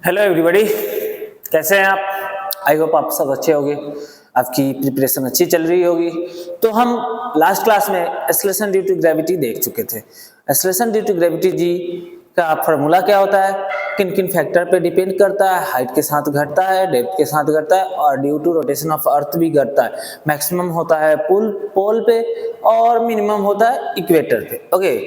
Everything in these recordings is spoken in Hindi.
हेलो एवरीबॉडी, कैसे हैं आप? आई होप आप सब अच्छे होंगे, आपकी प्रिपरेशन अच्छी चल रही होगी। तो हम लास्ट क्लास में एक्सेलरेशन ड्यू टू ग्रेविटी देख चुके थे। Acceleration due to gravity G का फॉर्मूला क्या होता है, किन किन फैक्टर पे डिपेंड करता है, हाइट के साथ घटता है, डेप्थ के साथ घटता है और due to rotation of earth भी घटता है। मैक्सिमम होता है पोल पे और मिनिमम होता है इक्वेटर पे। ओके,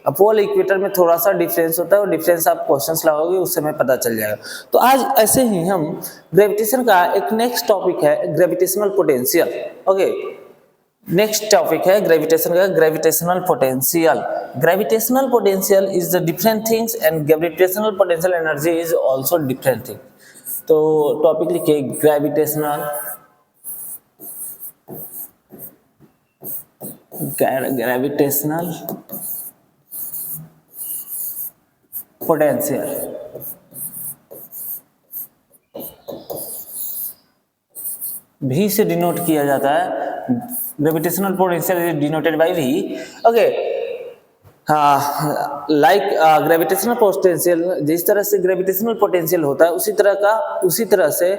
अब पोल इक्वेटर में थोड़ा सा डिफरेंस होता है और डिफरेंस आप क्वेश्चंस लगाओगे उस समय पता चल जाएगा। तो आज ऐसे ही हम ग्रेविटेशन का एक नेक्स्ट टॉपिक है gravitational potential. Okay, next topic है ग्रेविटेशन का gravitational potential. Gravitational potential is the different things and gravitational potential energy is also different thing. तो टॉपिक लिखिए ग्रेविटेशनल पोटेंशियल। V से डिनोट किया जाता है। Gravitational potential is denoted by V। Okay, like gravitational potential, जिस तरह से ग्रेविटेशनल पोटेंशियल होता है उसी तरह से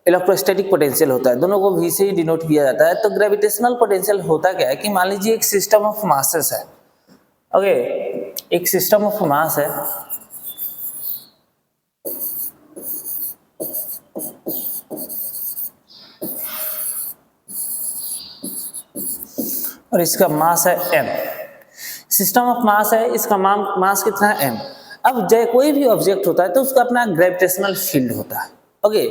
इलेक्ट्रोस्टैटिक पोटेंशियल होता है। दोनों को V से ही डिनोट किया जाता है। तो ग्रेविटेशनल पोटेंशियल होता क्या है कि मान लीजिए एक सिस्टम ऑफ मासेस है। ओके, एक सिस्टम ऑफ मास है और इसका मास है m। सिस्टम ऑफ मास है, इसका मास कितना है m। अब जब कोई भी ऑब्जेक्ट होता है तो उसका अपना ग्रेविटेशनल फील्ड होता है। ओके,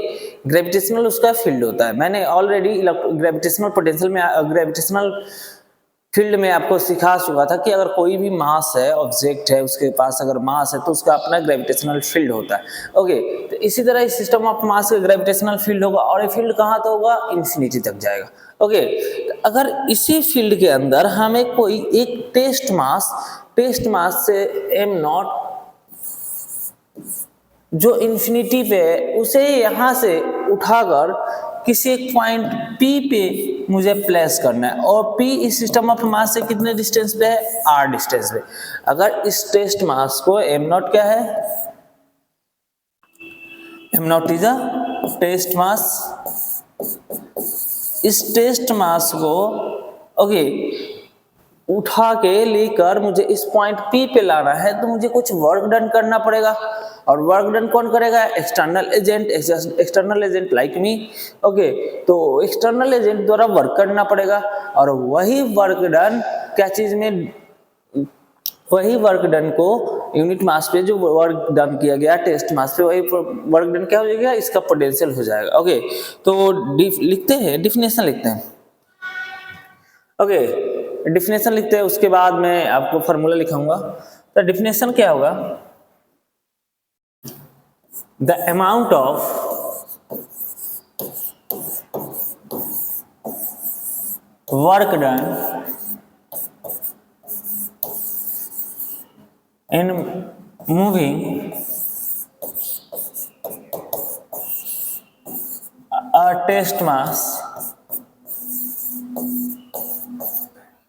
ग्रेविटेशनल उसका फील्ड होता है। मैंने ऑलरेडी ग्रेविटेशनल पोटेंशियल में ग्रेविटेशनल फील्ड में आपको सिखा चुका था कि अगर कोई भी मास है, ऑब्जेक्ट है, उसके पास अगर मास है तो उसका अपना ग्रेविटेशनल फील्ड होता है। ओके, तो इसी तरह इस सिस्टम ऑफ मास का ग्रेविटेशनल फील्ड होगा और ये फील्ड कहाँ तक होगा, इंफिनिटी तक जाएगा। ओके, तो अगर इसी फील्ड के अंदर हमें कोई एक टेस्ट मास से m नॉट जो इंफिनिटी पे है उसे यहाँ से उठाकर किसी एक पॉइंट P पे मुझे प्लेस करना है और P इस सिस्टम ऑफ मास से कितने डिस्टेंस पे है, r डिस्टेंस पे। अगर इस टेस्ट मास को m नॉट क्या है, m naught is a test mass. इस टेस्ट मास को ओके उठा के लेकर मुझे इस पॉइंट P पे लाना है तो मुझे कुछ वर्क डन करना पड़ेगा। और वर्क डन कौन करेगा, external agent like me. Okay, तो एक्सटर्नल एजेंट द्वारा वर्क करना पड़ेगा और वही वर्क डन क्या चीज में, वही वर्क डन को यूनिट मास पे जो वर्क डन किया गया टेस्ट मास पे, वही वर्क डन क्या हो जाएगा, इसका पोटेंशियल हो जाएगा। ओके, तो लिखते हैं, डिफिनेशन लिखते हैं। ओके, डिफिनेशन लिखते हैं, उसके बाद मैं आपको फॉर्मूला लिखाऊंगा। तो डिफिनेशन क्या होगा, the amount of work done in moving a test mass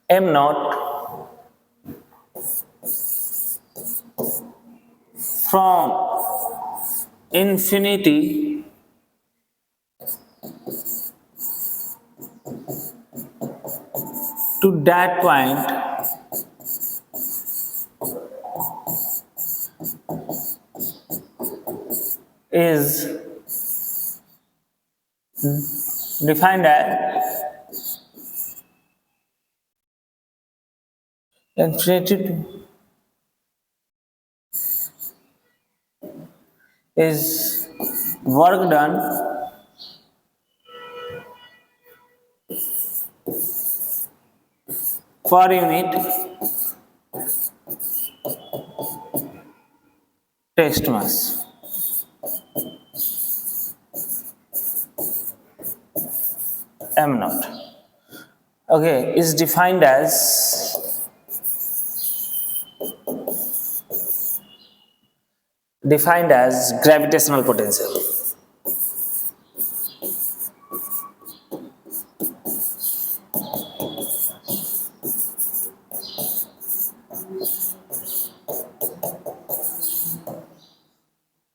m naught from infinity to that point is defined as infinity is work done per unit test mass। m naught okay is defined as gravitational potential।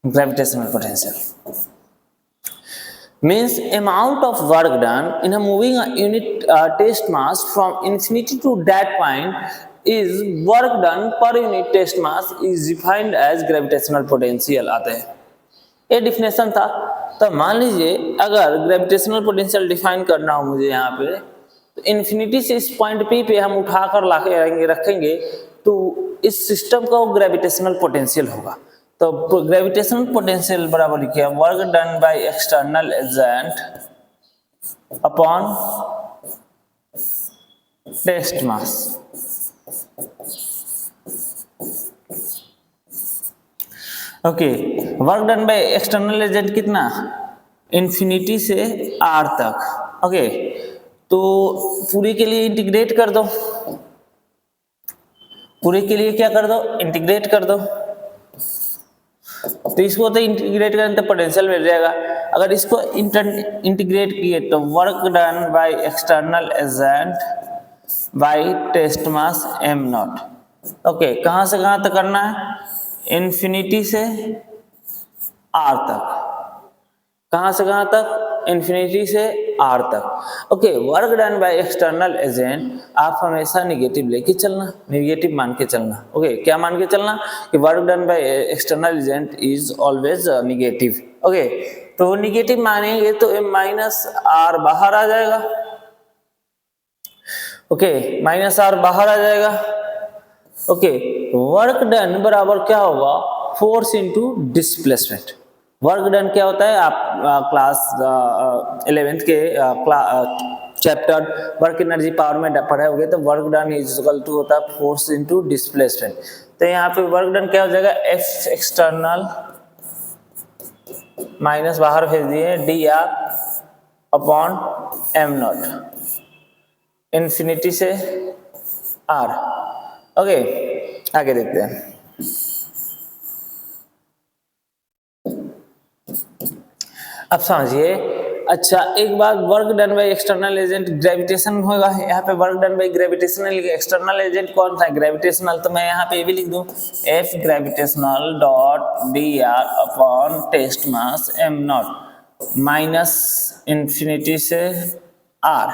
gravitational potential means amount of work done in a moving unit test mass from infinity to that point is work done per unit test mass is defined as gravitational potential आते हैं। ये डिफिनेशन था। तो मान लीजिए अगर ग्रेविटेशनल पोटेंशियल डिफाइन करना हो मुझे यहाँ पे, तो इन्फिनिटी से इस पॉइंट पी पे हम उठाकर लाके रखेंगे तो इस सिस्टम का ग्रेविटेशनल पोटेंशियल होगा। तो ग्रेविटेशनल पोटेंशियल बराबर लिखिए work done by external agent upon test mass. Okay, work done by external agent कितना, इन्फिनिटी से आर तक। ओके, तो पूरे के लिए इंटीग्रेट कर दो, पूरे के लिए क्या कर दो, इंटीग्रेट कर दो। तो इसको तो इंटीग्रेट करें तो पोटेंशियल मिल जाएगा। अगर इसको इंटीग्रेट किए तो work done by external agent by test mass am not. Okay, कहां से कहां तक करना है, इन्फिनिटी से आर तक। कहां से कहां तक, इन्फिनिटी से आर तक। Okay, work done by external agent आप हमेशा निगेटिव लेके चलना, निगेटिव मान के चलना। ओके, क्या मान के चलना कि work done by external agent is always negative. Okay, तो निगेटिव मानेंगे तो m माइनस आर बाहर आ जाएगा। ओके, माइनस आर बाहर आ जाएगा। ओके, वर्क डन बराबर क्या होगा, force into displacement. Work done क्या होता है, आप क्लास 11th के चैप्टर वर्क एनर्जी पावर में पढ़े होंगे। तो work done is equal to होता है फोर्स इनटू डिस्प्लेसमेंट। तो यहाँ पे वर्क डन क्या हो जाएगा, एफ एक्सटर्नल माइनस बाहर भेज दिए D R upon am not, infinity से आर। ओके, आगे देखते हैं। अब समझिए, अच्छा एक बात, work done by external agent gravitation होगा। यहाँ पे work done by gravitational, external agent कौन था, ग्रेविटेशनल। तो मैं यहाँ पे ये भी लिख दूं F gravitational dot D R upon test mass M not minus infinity से आर।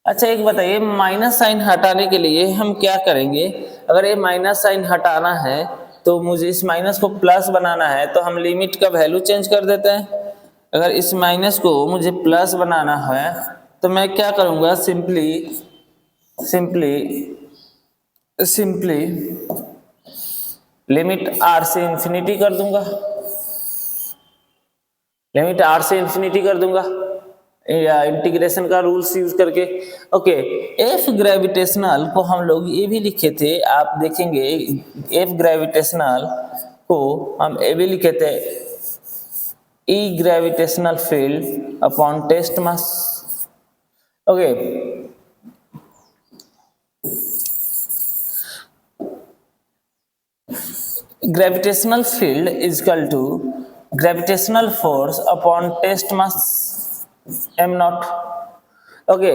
अच्छा एक बताइए, माइनस साइन हटाने के लिए हम क्या करेंगे, अगर ये माइनस साइन हटाना है तो मुझे इस माइनस को प्लस बनाना है, तो हम लिमिट का वैल्यू चेंज कर देते हैं। अगर इस माइनस को मुझे प्लस बनाना है तो मैं क्या करूंगा, सिंपली लिमिट आर से इंफिनिटी कर दूंगा, लिमिट आर से इंफिनिटी कर दूंगा या इंटीग्रेशन का रूल्स यूज करके। ओके, एफ ग्रेविटेशनल को हम लोग ये भी लिखे थे, आप देखेंगे एफ ग्रेविटेशनल को हम ये भी लिखे थे E gravitational field upon test mass. Okay, gravitational field is equal to gravitational force upon test mass am not. Okay,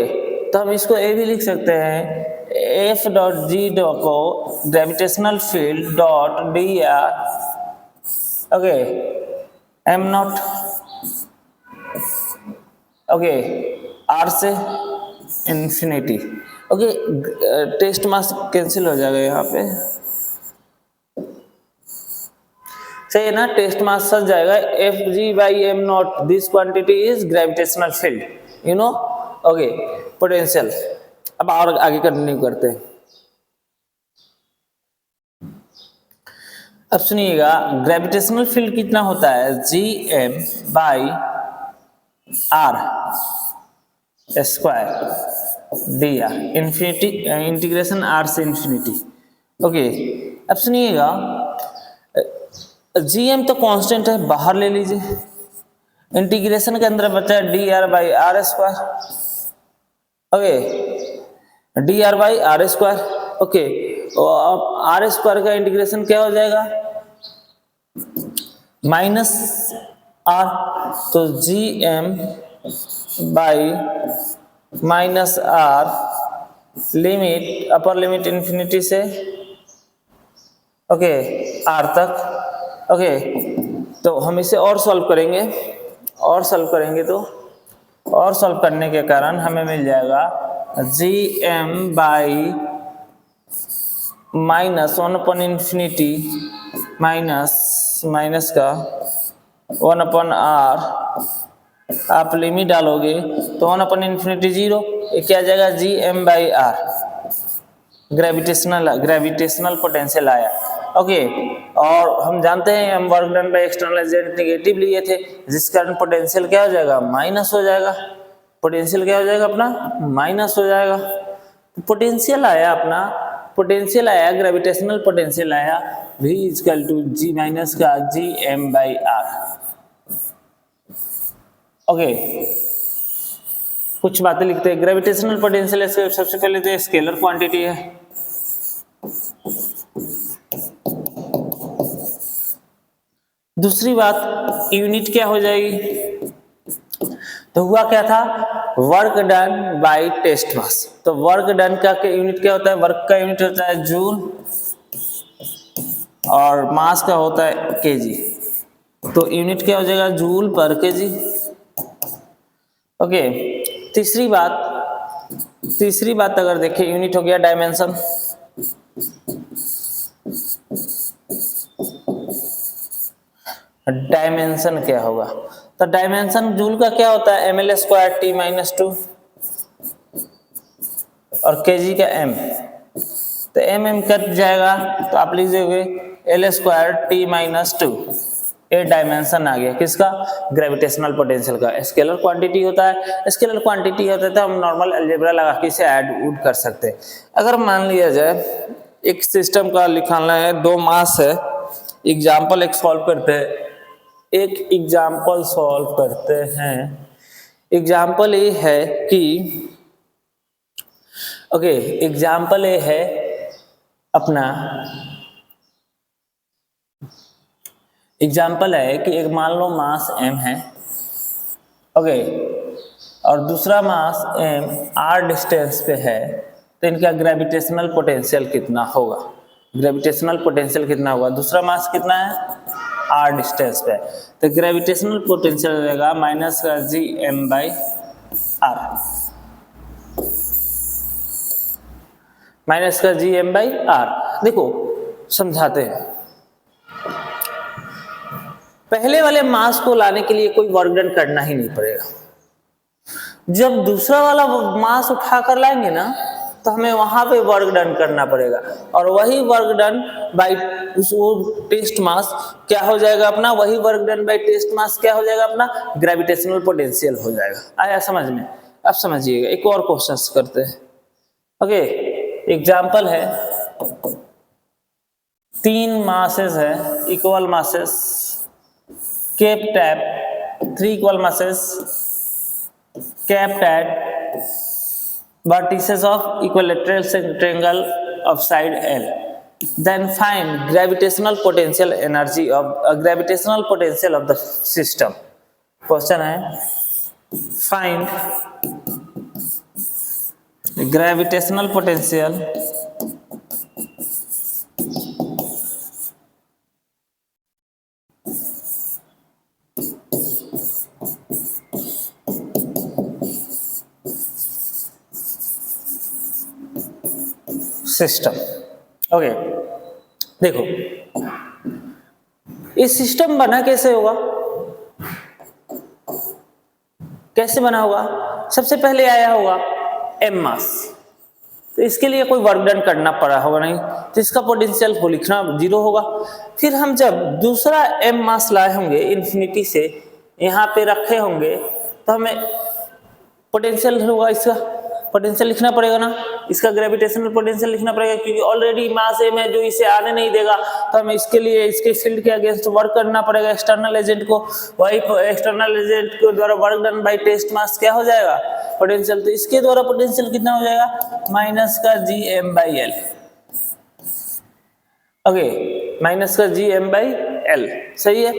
तो हम इसको ये भी लिख सकते हैं एफ डॉट जी डॉट को gravitational field dot D R, okay m not. Okay, R से infinity. Okay, test mass cancel हो जाएगा यहाँ पे, सही है ना, टेस्ट मास सच जाएगा। F G by am not, this quantity is gravitational field, you know. Okay, potential. अब और आगे कंटिन्यू करते हैं। अब सुनिएगा, ग्रेविटेशनल फील्ड कितना होता है, G M by R square D R, infinity integration R से इंफिनिटी। ओके, अब सुनिएगा, जी एम तो कांस्टेंट है, बाहर ले लीजिए, इंटीग्रेशन के अंदर बचा है D R by R square. Okay, D R by R square. Okay, और आर स्क्वायर का इंटीग्रेशन क्या हो जाएगा, माइनस आर, तो G M by minus R, limit upper limit infinity से ओके आर तक। ओके, तो हम इसे और सॉल्व करेंगे, और सॉल्व करने के कारण हमें मिल जाएगा gm बाई माइनस 1/∞ माइनस का 1/r, आप लिमिट डालोगे तो 1/∞ 0, ये क्या आ जाएगा gm/r, ग्रेविटेशनल पोटेंशियल आया। ओके, और हम जानते हैं हम work done by external agent negative लिए थे, जिस कारण पोटेंशियल क्या हो जाएगा, माइनस हो जाएगा। पोटेंशियल क्या हो जाएगा अपना, माइनस हो जाएगा। पोटेंशियल आया अपना, पोटेंशियल आया, ग्रेविटेशनल पोटेंशियल आया V equal to G minus का gm/r। ओके, कुछ बातें लिखते हैं। ग्रेविटेशनल पोटेंशियल सबसे पहले तो स्केलर क्वांटिटी है, दूसरी बात यूनिट क्या हो जाएगी, तो हुआ क्या था, वर्क डन बाय टेस्ट मास। तो वर्क डन का यूनिट क्या होता है, वर्क का यूनिट होता है जूल और मास का होता है केजी, तो यूनिट क्या हो जाएगा, जूल पर केजी। ओके, तीसरी बात अगर देखें, यूनिट हो गया डायमेंशन। डायमेंशन क्या होगा, तो डायमेंशन जूल का क्या होता है, ml² T-2 और kg का m, तो m कट जाएगा तो आप लीजिएगा L² T-2। ये डायमेंशन आ गया किसका, ग्रेविटेशनल पोटेंशियल का। स्केलर क्वांटिटी होता है, स्केलर क्वांटिटी होता है तो हम नॉर्मल अलजेब्रा लगा के इसे ऐड वुड कर सकते हैं। अगर मान लिया जाए एक सिस्टम का लिखाना है, दो मास है, एग्जाम्पल एक सॉल्व करते हैं, एग्जाम्पल ये है कि ओके, एग्जाम्पल ये है अपना, एग्जाम्पल है कि एक मान लो मास m है, ओके, और दूसरा मास m r डिस्टेंस पे है, तो इनका ग्रेविटेशनल पोटेंशियल कितना होगा, ग्रेविटेशनल पोटेंशियल कितना होगा, दूसरा मास कितना है, r डिस्टेंस पे, तो ग्रेविटेशनल पोटेंशियल रहेगा माइनस का gm/r, माइनस का gm/r। देखो समझाते हैं, पहले वाले मास को लाने के लिए कोई वर्क डन करना ही नहीं पड़ेगा। जब दूसरा वाला मास उठा कर लाएंगे ना, तो हमें वहां पे वर्क डन करना पड़ेगा, और वही वर्क डन बाय टेस्ट मास क्या हो जाएगा अपना, वही वर्क डन बाय टेस्ट मास क्या हो जाएगा अपना, ग्रेविटेशनल पोटेंशियल हो जाएगा। आया समझ में? अब समझिएगा, एक और क्वेश्चन करते हैं। ओके, एग्जाम्पल है, 3 मासेस है, equal masses, kept at 3 equal masses kept at vertices of equilateral triangle of side L. Then find gravitational potential energy of gravitational potential of the system. Question है, find gravitational potential system. Okay, देखो ये सिस्टम बना कैसे होगा, कैसे बना होगा, सबसे पहले आया होगा m मास, तो इसके लिए कोई वर्क डन करना पड़ा होगा नहीं, तो इसका पोटेंशियल को लिखना 0 होगा। फिर हम जब दूसरा m मास लाए होंगे इन्फिनिटी से यहाँ पे रखे होंगे, तो हमें पोटेंशियल होगा, इसका पोटेंशियल लिखना पड़ेगा ना, इसका ग्रेविटेशनल पोटेंशियल लिखना पड़ेगा, क्योंकि ऑलरेडी मास m है जो इसे आने नहीं देगा, तो हमें इसके लिए इसके फील्ड के अगेंस्ट वर्क करना पड़ेगा एक्सटर्नल एजेंट को, वही एक्सटर्नल एजेंट के द्वारा वर्क डन बाय टेस्ट मास क्या हो जाएगा, पोटेंशियल। तो इसके द्वारा पोटेंशियल कितना हो जाएगा, माइनस का gm/l। ओके, माइनस का gm/l, सही है।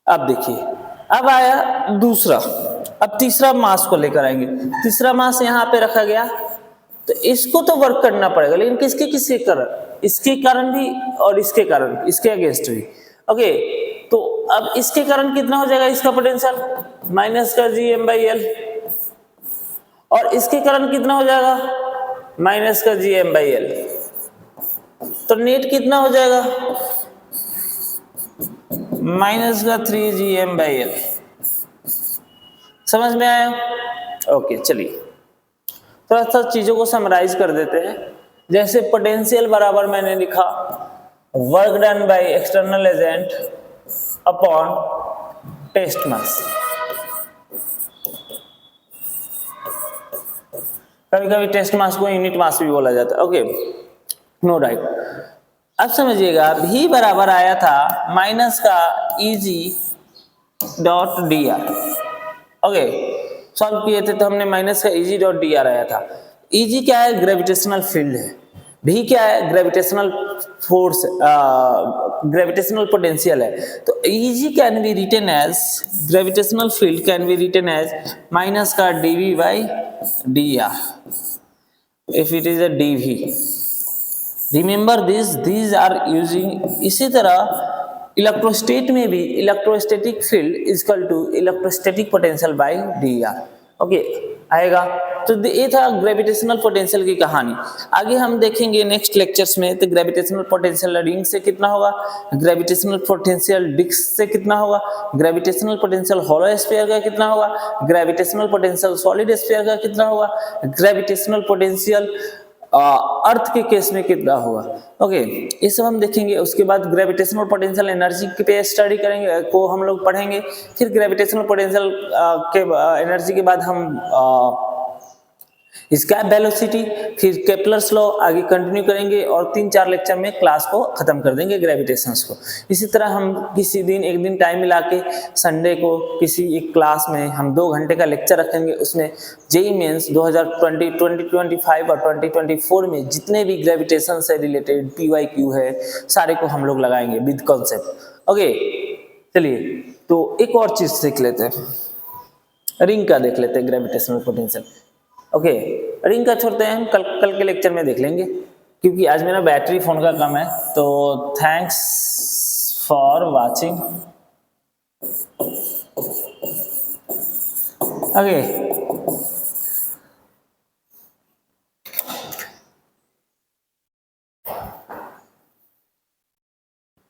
अब देखिए, अब आया दूसरा, अब तीसरा मास को लेकर आएंगे, तीसरा मास यहाँ पे रखा गया, तो इसको तो वर्क करना पड़ेगा, लेकिन किसके कारण, इसके कारण भी और इसके कारण, इसके अगेंस्ट भी। ओके, तो अब इसके कारण कितना हो जाएगा इसका पोटेंशियल, माइनस का Gm/L, और इसके कारण कितना हो जाएगा माइनस का Gm/L, तो नेट कितना हो जाएगा माइनस का 3Gm/L। समझ में आया? ओके, चलिए थोड़ा सा चीजों को समराइज कर देते हैं। जैसे पोटेंशियल बराबर मैंने लिखा work done by external agent upon test mass. कभी कभी टेस्ट मास को यूनिट मास भी बोला जाता है। Okay, no right. अब समझिएगा V बराबर आया था माइनस का Eg.dr। ओके, सॉल्व किए थे तो हमने माइनस का Eg.dr आया था। Eg क्या है? ग्रेविटेशनल फील्ड है। V क्या है? ग्रेविटेशनल फोर्स, ग्रेविटेशनल पोटेंशियल है। तो Eg can be written as, gravitational field can be written as minus का dV/dr if it is a dV। Remember these are using। इसी तरह इलेक्ट्रोस्टेट में भी electrostatic field equal to electrostatic potential by dr। Okay, आएगा। तो ये था ग्रेविटेशनल पोटेंशियल की कहानी। आगे हम देखेंगे नेक्स्ट लेक्चर्स में तो ग्रेविटेशनल पोटेंशियल रिंग से कितना होगा, ग्रेविटेशनल पोटेंशियल डिस्क से कितना होगा, ग्रेविटेशनल पोटेंशियल हॉलो स्फीयर का कितना होगा, ग्रेविटेशनल पोटेंशियल सॉलिड स्फीयर का कितना होगा, ग्रेविटेशनल पोटेंशियल अर्थ के केस में कितना होगा। ओके, ये सब हम देखेंगे। उसके बाद ग्रेविटेशनल पोटेंशियल एनर्जी पे स्टडी करेंगे को हम लोग पढ़ेंगे। फिर ग्रेविटेशनल पोटेंशियल के एनर्जी के बाद हम इसका वेलोसिटी, फिर केपलर्स लॉ आगे कंटिन्यू करेंगे और 3-4 लेक्चर में क्लास को खत्म कर देंगे ग्रेविटेशंस को। इसी तरह हम किसी दिन एक दिन टाइम मिला के संडे को किसी एक क्लास में हम 2 घंटे का लेक्चर रखेंगे। उसमें जेईई मेंस 2020, 2025 और 2024 में जितने भी ग्रेविटेशन से रिलेटेड PYQ है सारे को हम लोग लगाएंगे विद कॉन्सेप्ट। ओके, चलिए तो एक और चीज सीख लेते हैं, रिंग का देख लेते हैं ग्रेविटेशनल पोटेंशियल। ओके, रिंग का छोड़ते हैं, हम कल के लेक्चर में देख लेंगे क्योंकि आज मेरा बैटरी फोन का कम है। तो थैंक्स फॉर वाचिंग। ओके।